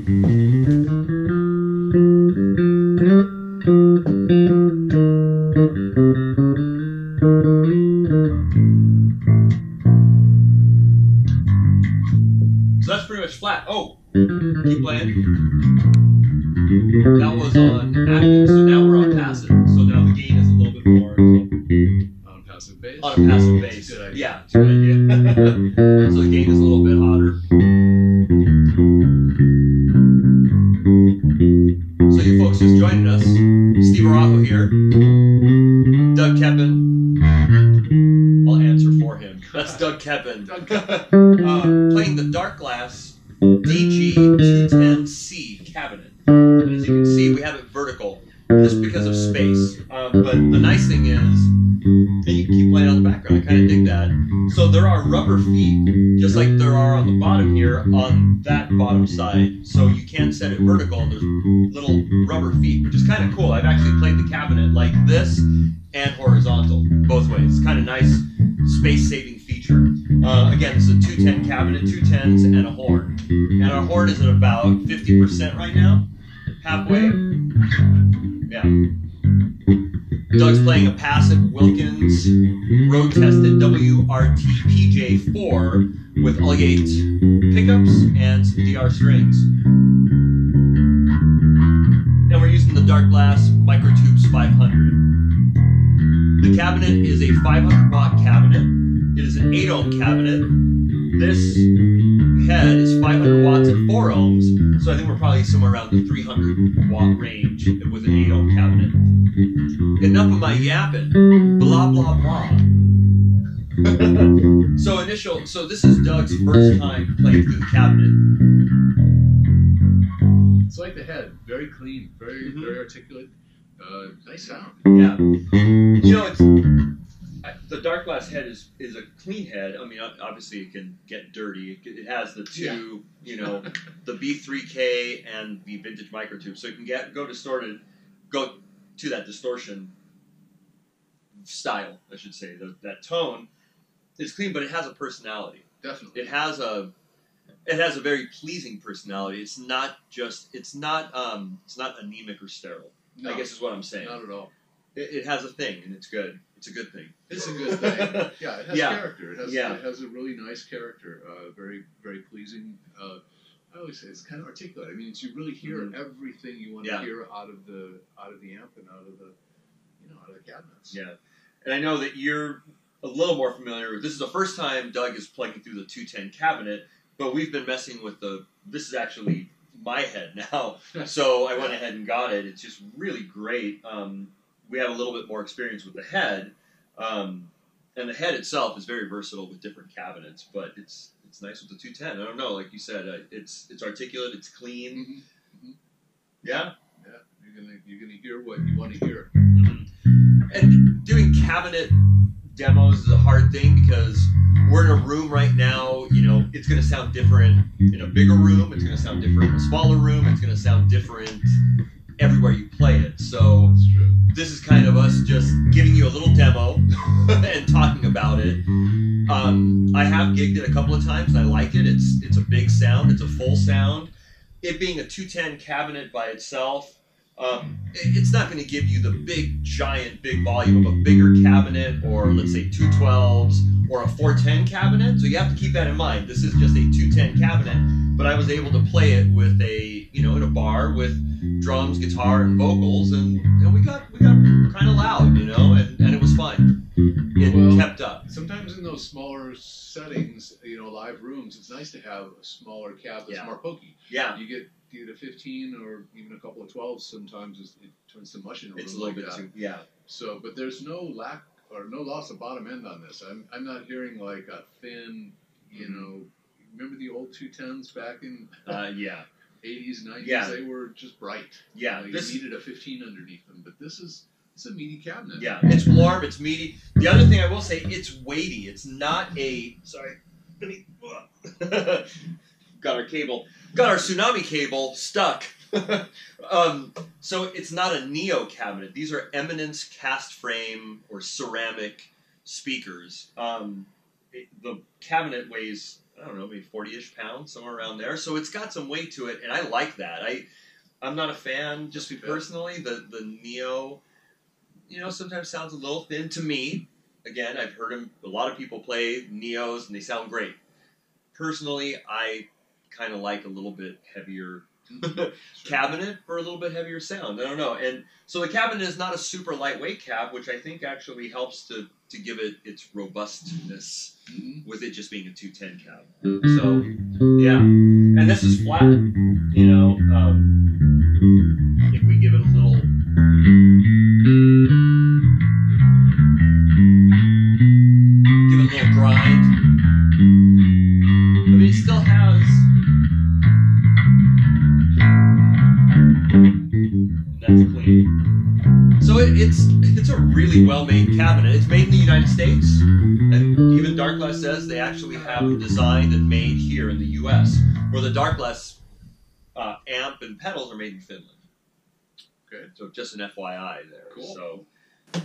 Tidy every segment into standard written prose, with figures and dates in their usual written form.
So that's pretty much flat. Oh, keep playing. That was on active, so now we're on passive. So now the gain is a little bit more. So. On passive bass? On a passive bass. Good idea. Yeah, it's a good idea. So the gain is a little bit hotter. So you folks just joining us. Steve Araujo here. Doug Koeppen. I'll answer for him. That's Doug Koeppen. Playing the Darkglass DG210C cabinet. And as you can see, we have it vertical just because of space. But the nice thing is, and you can keep playing on the background, I kind of dig that. So there are rubber feet, just like there are on the bottom here, on that bottom side. So you can set it vertical, and there's little rubber feet, which is kind of cool. I've actually played the cabinet like this and horizontal, both ways. It's kind of nice, space-saving feature. Again, it's a 210 cabinet, 210s and a horn. And our horn is at about 50% right now, halfway. Yeah. Doug's playing a passive Wilkins Road tested WRT PJ4 with Ulyate pickups and some DR strings. And we're using the Darkglass Microtubes 500. The cabinet is a 500 watt cabinet. It is an 8 ohm cabinet. This head is 500 watts at 4 ohms, so I think we're probably somewhere around the 300 watt range with an 8 ohm cabinet. Enough of my yapping. Blah, blah, blah. So this is Doug's first time playing through the cabinet. It's like the head, very clean, very articulate, nice sound. Yeah. You know, the Darkglass head is a clean head. I mean, obviously it can get dirty. It has the two, you know, the B3K and the vintage microtube, so you can go to that distortion style, I should say. That tone is clean, but it has a personality. Definitely. It has a very pleasing personality. It's not anemic or sterile. No, I guess is what I'm saying. Not at all. It has a thing, and it's good. It's a good thing. It's a good thing. Yeah, it has character. It has a really nice character. Very, very pleasing. I always say it's kind of articulate. I mean, you really hear everything you want to hear out of the amp and out of the cabinets. Yeah, and I know that you're a little more familiar. This is the first time Doug is plugging through the 210 cabinet, but we've been messing with this is actually my head now, so I went ahead and got it. It's just really great. We have a little bit more experience with the head, and the head itself is very versatile with different cabinets, but it's nice with the 210. I don't know, like you said, it's articulate, it's clean. Mm-hmm. Mm-hmm. Yeah? Yeah, you're gonna hear what you want to hear. Mm-hmm. And doing cabinet demos is a hard thing because we're in a room right now, you know, it's going to sound different in a bigger room, it's going to sound different in a smaller room, it's going to sound different everywhere you play it. So this is kind of us just giving you a little demo and talking about it. I have gigged it a couple of times and I like it. It's a big sound, it's a full sound. It being a 210 cabinet by itself, it's not going to give you the big volume of a bigger cabinet, or let's say 212s or a 410 cabinet. So you have to keep that in mind. This is just a 210 cabinet, but I was able to play it with in a bar with drums, guitar, and vocals, and we got kind of loud, and it was fun. It kept up. Sometimes in those smaller settings, live rooms, it's nice to have a smaller cab that's more pokey. Yeah. You get a 15 or even a couple of 12s. Sometimes it turns to mush in a room. It's a little bit too. Yeah. So, but there's no lack or no loss of bottom end on this. I'm not hearing like a thin, remember the old 210s back in 80s, 90s? Yeah. They were just bright. Yeah. You needed a 15 underneath them, but it's a meaty cabinet. Yeah, it's warm, it's meaty. The other thing I will say, it's weighty. It's not got our tsunami cable stuck. So it's not a Neo cabinet. These are Eminence cast frame or ceramic speakers. The cabinet weighs I don't know, maybe 40-ish pounds, somewhere around there. So it's got some weight to it, and I like that. I'm not a fan, just personally. The Neo, you know, sometimes sounds a little thin to me. Again, I've heard a lot of people play Neos, and they sound great. Personally, I kind of like a little bit heavier cabinet for a little bit heavier sound. I don't know. And so the cabinet is not a super lightweight cab, which I think actually helps to give it its robustness with it just being a 210 cab. So, yeah. And this is flat, you know. If we give it a little... Give it a little grind. I mean, it still has... That's clean. So it's a really well-made cabinet. It's made in the United States, and even Darkglass says they actually have them designed and made here in the U.S., where the Darkglass amp and pedals are made in Finland. Okay. So just an FYI there. Cool.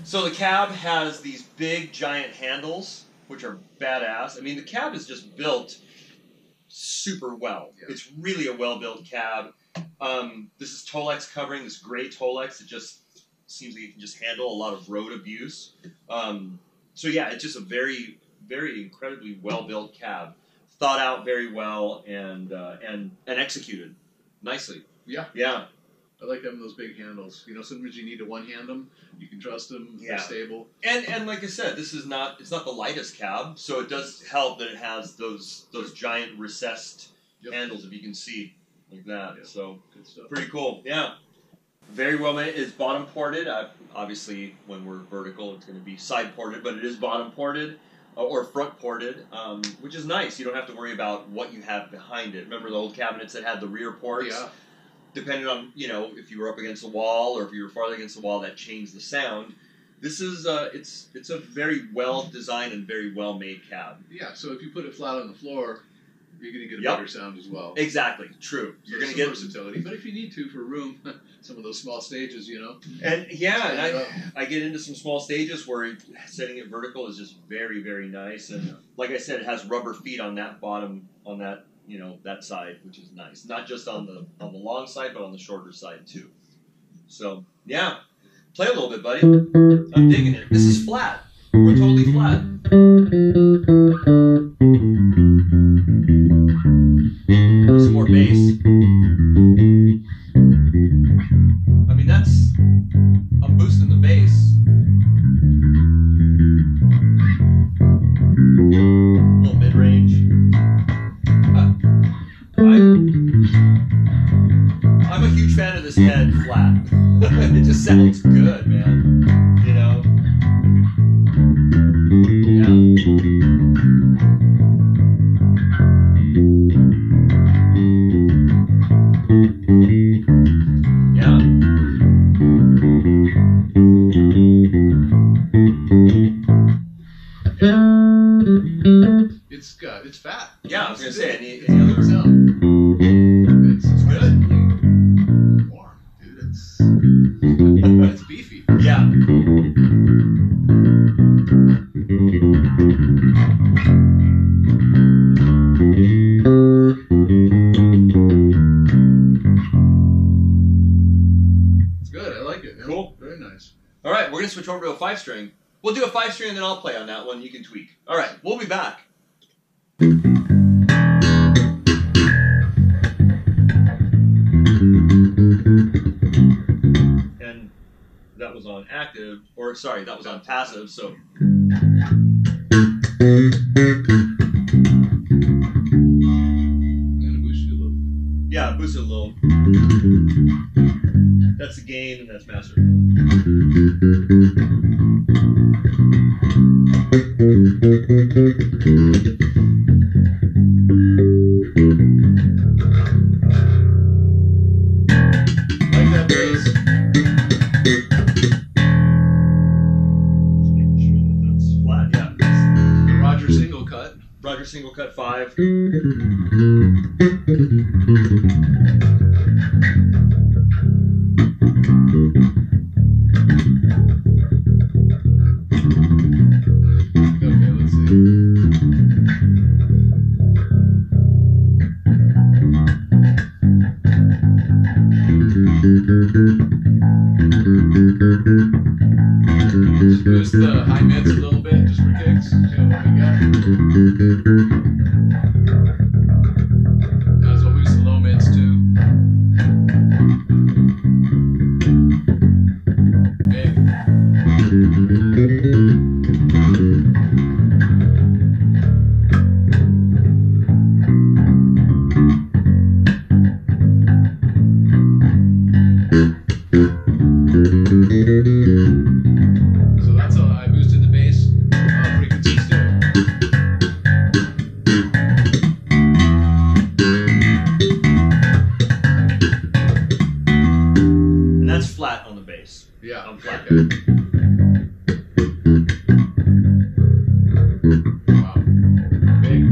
So the cab has these big, giant handles, which are badass. I mean, the cab is just built super well. Yeah. It's really a well-built cab. This is Tolex covering, this gray Tolex. It just seems like it can just handle a lot of road abuse. So yeah, it's just a very, very incredibly well-built cab. Thought out very well and executed nicely. Yeah. Yeah. I like having those big handles. You know, sometimes you need to one-hand them. You can trust them. Yeah. They're stable. And like I said, it's not the lightest cab, so it does help that it has those giant recessed handles, if you can see, like that. Yeah. So good stuff. Pretty cool. Yeah. Very well made. It's bottom ported. Obviously, when we're vertical, it's going to be side ported, but it is bottom ported or front ported, which is nice. You don't have to worry about what you have behind it. Remember the old cabinets that had the rear ports? Yeah. Depending on, you know, if you were up against the wall or if you were farther against the wall, that changed the sound. This is it's a very well designed and very well made cab. Yeah. So if you put it flat on the floor, you're going to get a better sound as well. Exactly. True. So you're going to get versatility. But if you need to for room, some of those small stages, you know. And yeah, I get into some small stages where setting it vertical is just very, very nice. And like I said, it has rubber feet on that bottom, on that, you know, that side, which is nice. Not just on the long side, but on the shorter side too. So yeah, play a little bit, buddy. I'm digging it. This is flat. We're totally flat. Some more bass. I mean, I'm boosting the bass. A little mid-range. I'm a huge fan of this head flat. It just sounds good, man. You know? It's fat. Yeah, I was going to say, any other sound? It's good. Warm, dude. It's beefy. Yeah. It's good. I like it. Man. Cool. Very nice. All right, we're going to switch over to a 5-string. We'll do a 5-string and then I'll play on that one. You can tweak. All right, we'll be back. And that was on active, or sorry, that was on passive, so. I'm going to boost you a little. Yeah, boost it a little. That's the gain and that's master. Like that bass. Just making sure that that's flat, yeah. The Roger single cut. Roger single cut 5. Just boost the high mids a little bit, just for kicks. See what we got. Might as well boost the low mids too. Big. So that's all. I boosted the bass frequencies too. And that's flat on the bass. Yeah. On flat. Okay. Wow. Big.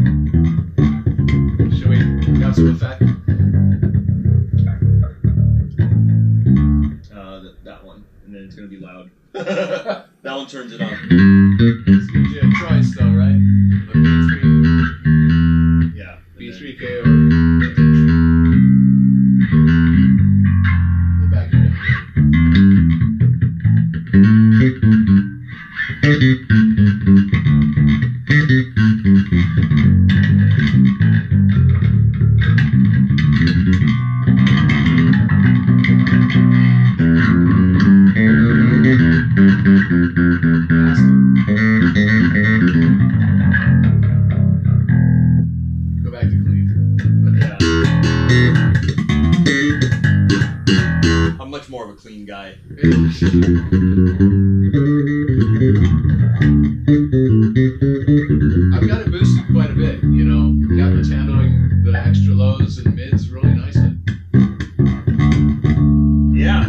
Should we got some effect? That one. And then it's going to be loud. That one turns it on. This gives you a choice though, right? The B3. Yeah. B3K or the back end. Go back to clean. Yeah. I'm much more of a clean guy. I've got it boosted quite a bit, you know. Cabinet's handling the extra lows and mids really nicely. Yeah.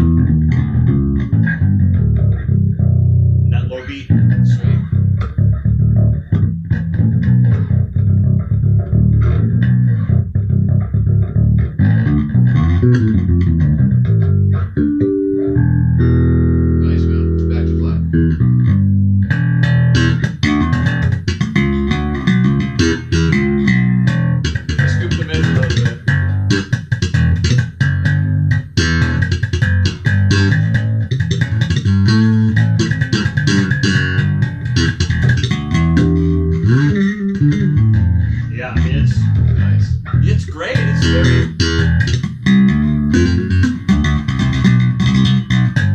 And that low beat. Sweet. Nice, man. Back to flat. Scoop them in a little bit. Yeah, I mean, Nice. it's great. It's very...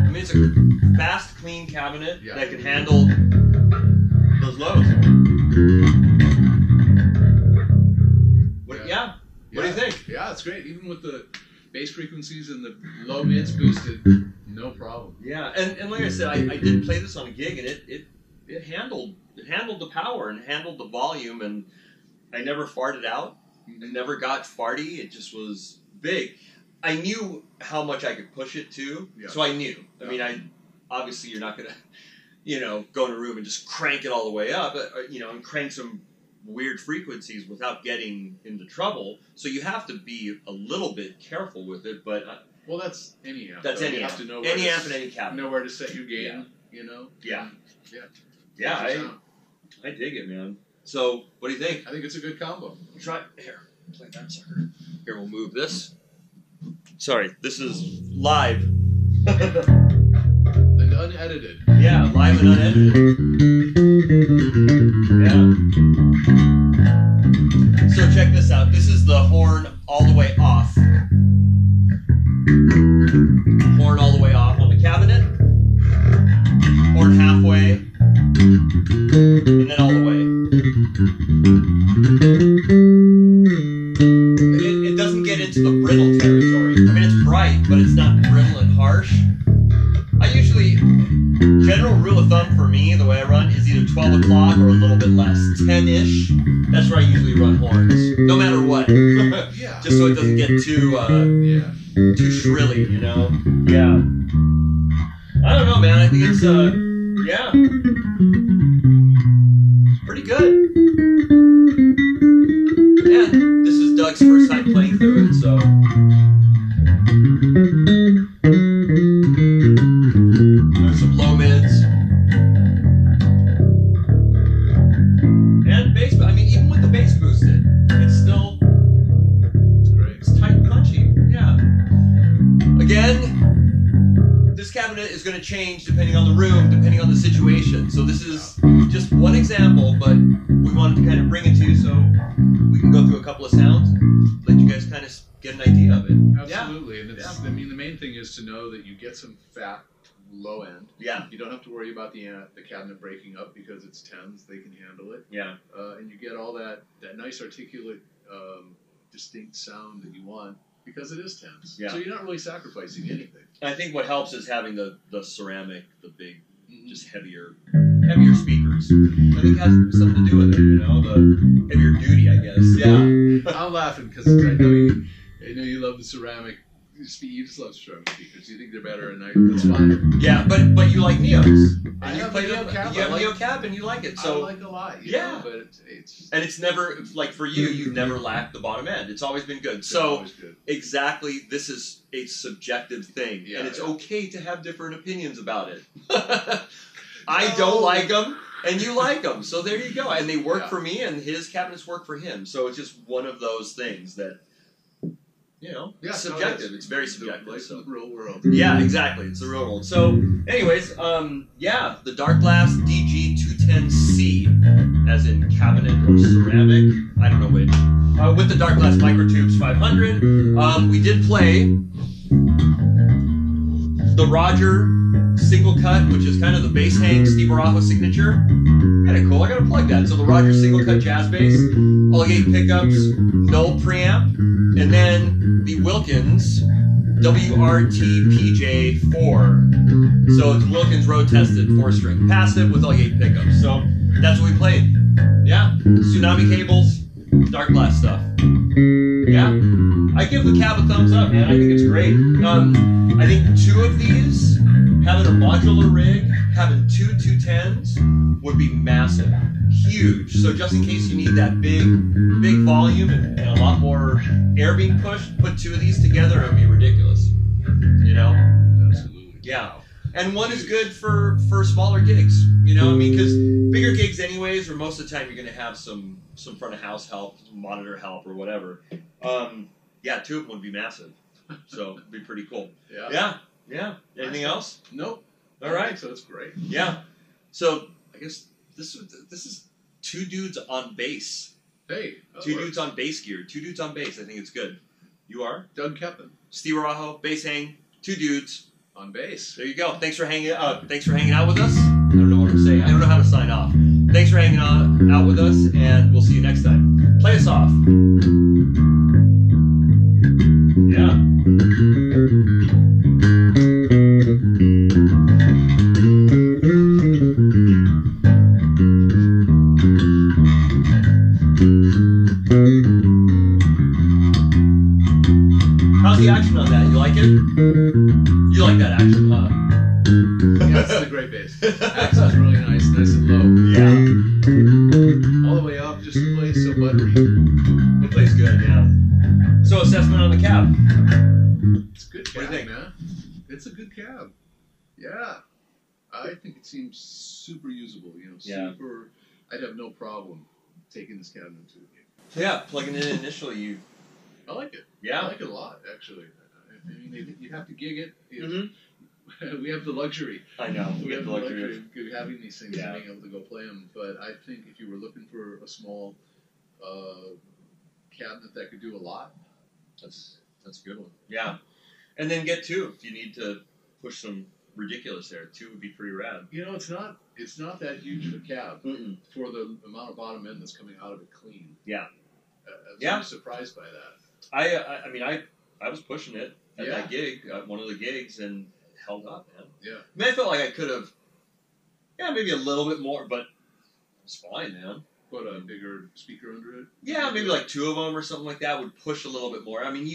I mean, it's a fast, clean cabinet that can handle those lows. Yeah. What do you think? Yeah, it's great. Even with the bass frequencies and the low mids boosted, no problem. Yeah, and like I said, I did play this on a gig, and it handled the power and handled the volume, and I never farted out. It never got farty. It just was big. I knew how much I could push it to, so I knew. I mean, obviously you're not gonna, go in a room and just crank it all the way up, and crank some weird frequencies without getting into trouble. So you have to be a little bit careful with it. But well, that's any amp. That's any amp. You have to know any amp and any cabinet. Know where to set your gain. Yeah. Yeah. I dig it, man. So, what do you think? I think it's a good combo. Try here. Play that sucker. Here, we'll move this. Sorry, this is live. And unedited. Yeah, live and unedited. Yeah. So check this out. This is the horn all the way off. Horn all the way off on the cabinet. Horn halfway. And then all the way. It doesn't get into the brittle territory. I mean, it's bright, but it's not brittle and harsh. I usually, general rule of thumb for me, the way I run, is either 12 o'clock or a little bit less. 10-ish, that's where I usually run horns. No matter what. Yeah. Just so it doesn't get too shrilly, Yeah. I don't know, man. I think it's, pretty good. And this is Doug's first time playing through it, so. There's some low mids. And bass, I mean, even with the bass boosted, it's still, It's great. it's tight and punchy, yeah. Again, cabinet is going to change depending on the room, depending on the situation. So this is just one example, but we wanted to kind of bring it to you so we can go through a couple of sounds and let you guys kind of get an idea of it. Absolutely, and it's, I mean, the main thing is to know that you get some fat low end. Yeah. You don't have to worry about the cabinet breaking up because it's 10s. They can handle it. Yeah. And you get all that nice articulate, distinct sound that you want because it is 10s. Yeah. So you're not really sacrificing anything. I think what helps is having the ceramic, the big, just heavier speakers. I think it has something to do with it, you know, the heavier duty, I guess. Yeah. I'm laughing because I know you love the ceramic. You just love ceramic speakers. You think they're better, and that's fine. Yeah, but you like Neos. I have a Neo Cab. You have a Neo Cab, and you like it. So I like a lot. You know, but it's and it's never like for you. You've never lacked the bottom end. It's always been good. So exactly, this is a subjective thing, and it's okay to have different opinions about it. I don't like them, and you like them. So there you go. And they work for me, and his cabinets work for him. So it's just one of those things that. You know, subjective. It's very subjective. Like the real world. Yeah, exactly. It's the real world. So, anyways, yeah, the Darkglass DG210C, as in cabinet or ceramic. I don't know which. With the Darkglass Microtubes 500, we did play the Roger single cut, which is kind of the bass hang Steve Araujo signature. Kind of cool. I gotta plug that. So the Roger single cut jazz bass, all 8 pickups, no preamp, and then the Wilkins WRT-PJ4. So it's Wilkins Road tested 4-string passive with all 8 pickups. So that's what we played. Yeah, Tsunami cables, Darkglass stuff. Yeah, I give the cab a thumbs up, man. I think it's great. I think 2 of these, having a modular rig, having 2 210s would be massive, huge. So just in case you need that big volume and a lot more air being pushed, put 2 of these together, it would be ridiculous. You know? Absolutely. Yeah. And one is good for smaller gigs. You know what I mean? Because bigger gigs anyways, or most of the time you're going to have some front of house help, monitor help, or whatever. Yeah, 2 of them would be massive. So it'd be pretty cool. Yeah. Anything else? Nope. All right. So it's great. Yeah. So I guess this is 2 dudes on bass. Hey. 2 dudes on bass gear. 2 dudes on bass. I think it's good. You are? Doug Koeppen. Steve Araujo, bass hang. 2 dudes on bass. There you go. Thanks for hanging out with us. I don't know what I'm saying. I don't know how to sign off. Thanks for hanging out with us, and we'll see you next time. Play us off. Yeah. How's the action on that? You like it? You like that action, huh? Yeah, this is a great bass. Action's really nice and low. Yeah. All the way up, just plays so buttery. It plays good, yeah. So assessment on the cab. It's a good cab, man. It's a good cab. Yeah. I think it seems super usable, you know, super. I'd have no problem taking this cabinet to the game. So yeah, plugging it in initially, I like it. Yeah? I like it a lot, actually. I mean, you have to gig it. We have the luxury. I know. We have the luxury of having these things and being able to go play them. But I think if you were looking for a small cabinet that could do a lot, that's a good one. Yeah. And then get 2 if you need to push some ridiculous there. 2 would be pretty rad. You know, it's not that huge of a cab for the amount of bottom end that's coming out of it clean. Yeah. I'm surprised by that. I mean, I was pushing it at that gig, at one of the gigs, and held up, man. Yeah. I mean, I felt like I could have, maybe a little bit more, but it's fine, man. Put a bigger speaker under it? Yeah, maybe like 2 of them or something like that would push a little bit more. I mean,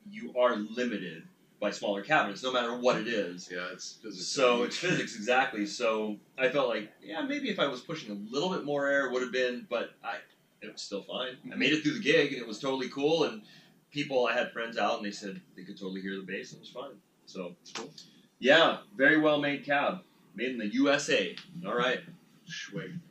you are limited by smaller cabinets, no matter what it is. Yeah, it's physics. So it's physics, exactly. So I felt like, maybe if I was pushing a little bit more air, it would have been, but it was still fine. I made it through the gig, and it was totally cool, and I had friends out, and they said they could totally hear the bass, and it was fine. So, yeah, very well made cab. Made in the USA. All right. Swing.